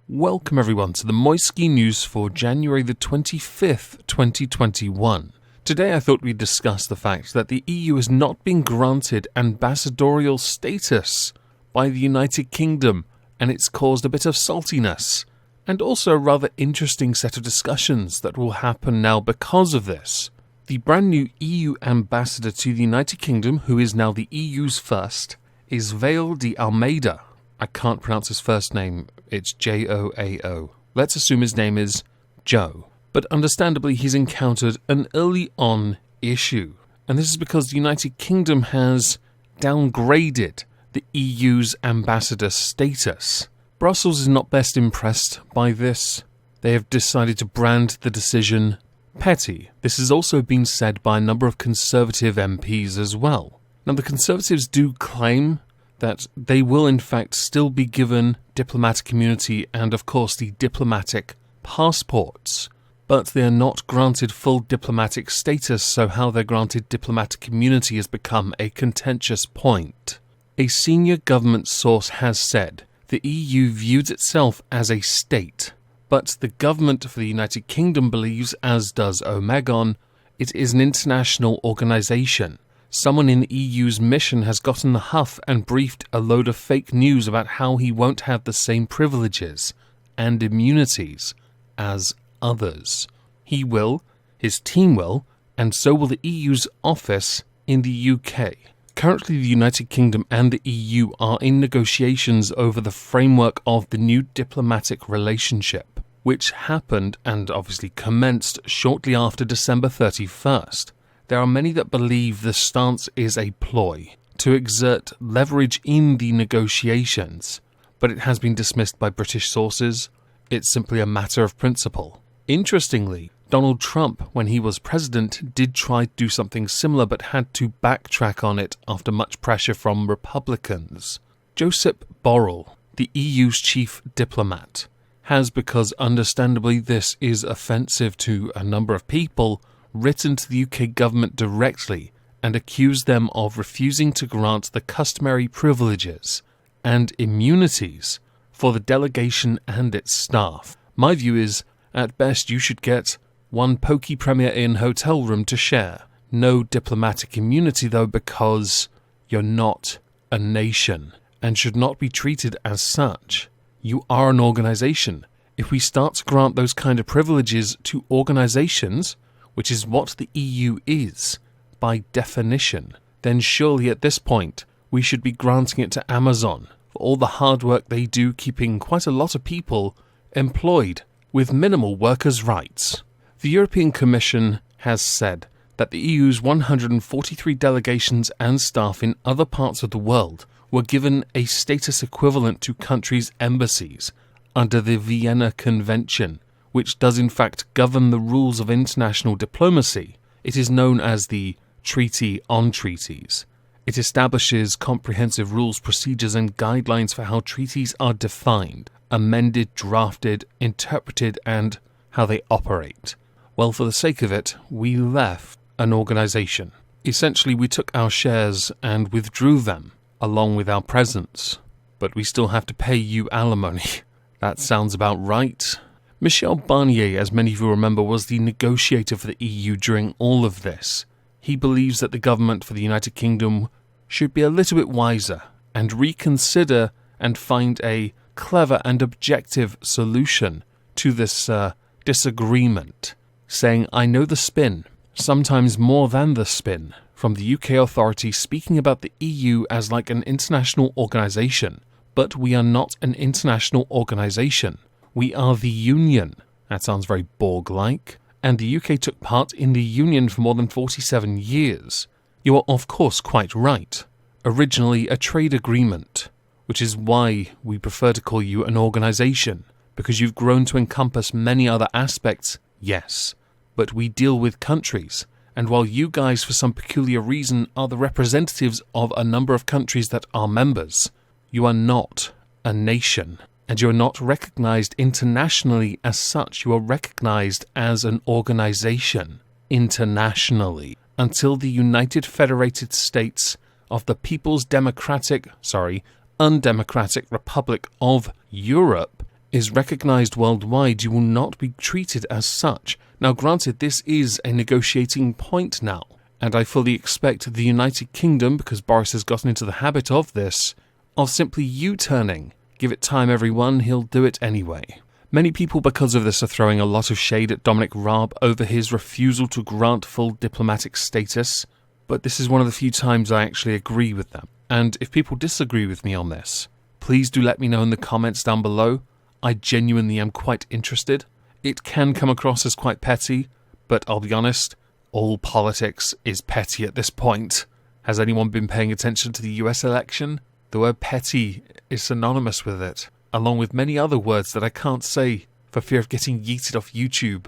Welcome everyone to the Moistski news for January the 25th, 2021. Today I thought we'd discuss the fact that the EU has not been granted ambassadorial status by the United Kingdom, and it's caused a bit of saltiness, and also a rather interesting set of discussions that will happen now because of this. The brand new EU ambassador to the United Kingdom, who is now the EU's first, is Vail de Almeida. I can't pronounce his first name, it's Joao. Let's assume his name is Joe. But understandably he's encountered an early on issue. And this is because the United Kingdom has downgraded the EU's ambassador status. Brussels is not best impressed by this. They have decided to brand the decision petty. This has also been said by a number of Conservative MPs as well. Now the Conservatives do claim that they will in fact still be given diplomatic immunity and of course the diplomatic passports, but they are not granted full diplomatic status, so how they're granted diplomatic immunity has become a contentious point. A senior government source has said the EU views itself as a state, but the government for the United Kingdom believes, as does Omegon, it is an international organisation. Someone in the EU's mission has gotten the huff and briefed a load of fake news about how he won't have the same privileges and immunities as others. He will, his team will, and so will the EU's office in the UK. Currently, the United Kingdom and the EU are in negotiations over the framework of the new diplomatic relationship, which happened and obviously commenced shortly after December 31st. There are many that believe the stance is a ploy to exert leverage in the negotiations, but it has been dismissed by British sources. It's simply a matter of principle. Interestingly, Donald Trump, when he was president, did try to do something similar but had to backtrack on it after much pressure from Republicans. Josep Borrell, the EU's chief diplomat, has, because understandably this is offensive to a number of people, written to the UK government directly and accused them of refusing to grant the customary privileges and immunities for the delegation and its staff. My view is, at best you should get one Pokey Premier Inn hotel room to share. No diplomatic immunity though, because you're not a nation and should not be treated as such. You are an organisation. If we start to grant those kind of privileges to organisations, which is what the EU is, by definition, then surely at this point we should be granting it to Amazon for all the hard work they do keeping quite a lot of people employed with minimal workers' rights. The European Commission has said that the EU's 143 delegations and staff in other parts of the world were given a status equivalent to countries' embassies under the Vienna Convention, which does in fact govern the rules of international diplomacy. It is known as the Treaty on Treaties. It establishes comprehensive rules, procedures and guidelines for how treaties are defined, amended, drafted, interpreted and how they operate. Well, for the sake of it, we left an organisation. Essentially, we took our shares and withdrew them, along with our presence. But we still have to pay you alimony. That sounds about right. Michel Barnier, as many of you remember, was the negotiator for the EU during all of this. He believes that the government for the United Kingdom should be a little bit wiser and reconsider and find a clever and objective solution to this disagreement, saying, I know the spin, sometimes more than the spin, from the UK authorities speaking about the EU as like an international organisation, but we are not an international organisation. We are the Union. That sounds very Borg-like. And the UK took part in the Union for more than 47 years. You are of course quite right. Originally a trade agreement, which is why we prefer to call you an organisation, because you've grown to encompass many other aspects, yes. But we deal with countries, and while you guys for some peculiar reason are the representatives of a number of countries that are members, you are not a nation. and you are not recognized internationally as such. You are recognized as an organization internationally until the United Federated States of the People's Undemocratic Republic of Europe is recognized worldwide. You will not be treated as such. Now, granted, this is a negotiating point now, and I fully expect the United Kingdom, because Boris has gotten into the habit of this, of simply U-turning. Give it time, everyone, he'll do it anyway. Many people, because of this, are throwing a lot of shade at Dominic Raab over his refusal to grant full diplomatic status, but this is one of the few times I actually agree with them. And if people disagree with me on this, please do let me know in the comments down below. I genuinely am quite interested. It can come across as quite petty, but I'll be honest, all politics is petty at this point. Has anyone been paying attention to the US election? The word petty is synonymous with it, along with many other words that I can't say for fear of getting yeeted off YouTube.